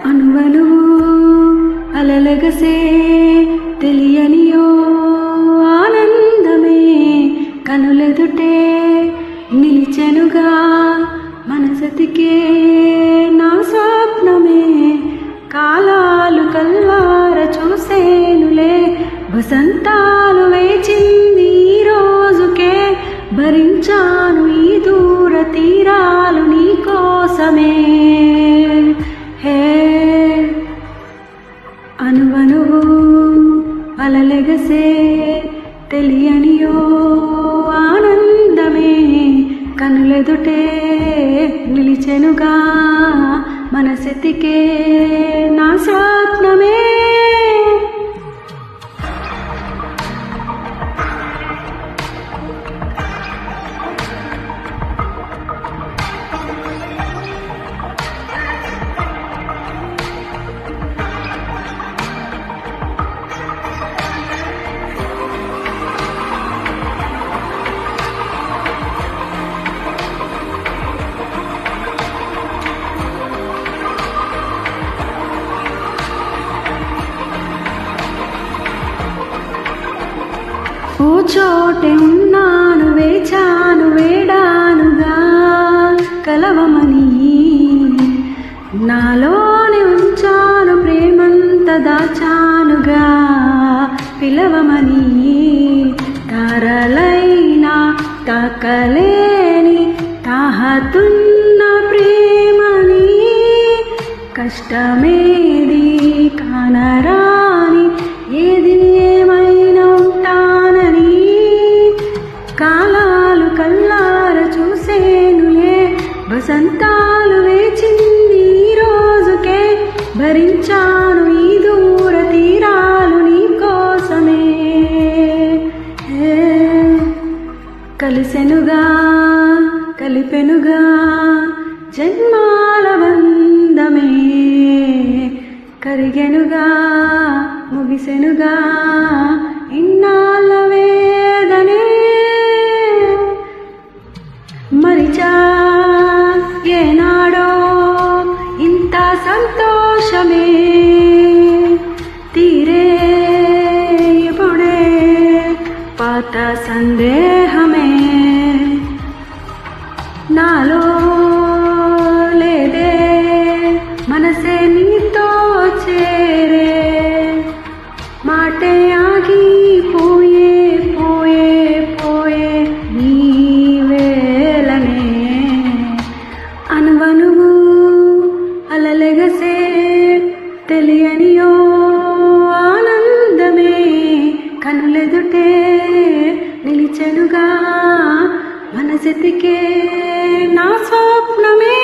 అనువనువు అలలగసే తెలియనియో ఆనందమే కనులెదుటే నిలిచెనుగా మనసతికే నా స్వప్నమే కాలాలు కల్లార చూసేనులే వసంతాలు వేచింది ఈ రోజుకే భరించాను ఈ దూర తీరాలు నీ కోసమే హే అనువనువు అలలెగసే తెలియనియో ఆనందమే కనులెదుటే నిలిచెనుగా మనసెతికే నా స్వప్నమే ఓ చోటే ఉన్నాను వేచాను వేడానుగా కలవమని నాలోనే ఉంచాను ప్రేమంత దాచానుగా పిలవమని తారలైనా తాకలేని తాహతున్న ప్రేమని కష్టమేది కానరాని ఏది ఏమైనా ఉంటానని కాలాలు కల్లార చూసేనులే వసంతాలు వేచింది ఈ రోజుకే భరించాను ఈ దూర తీరాలు నీ కోసమే కలిసెనుగా కలిపెనుగా జన్మాల బంధమే కరిగెనుగా ముగిసెనుగా ఇన్నాళ్ళ వేదనే మరిచా ఏనాడో ఇంత సంతోషమే తీరే ఇప్పుడే పాత సందేహమే నాలో లేదే మనసే నీతో చేరే మాటే ఆగి పోయే పోయే పోయే నీ వేళనే అనువనువు అలలెగసే తెలియనియో ఆనందమే కనులెదుటే నిలిచెనుగా మనసెతికే నా స్వప్నమే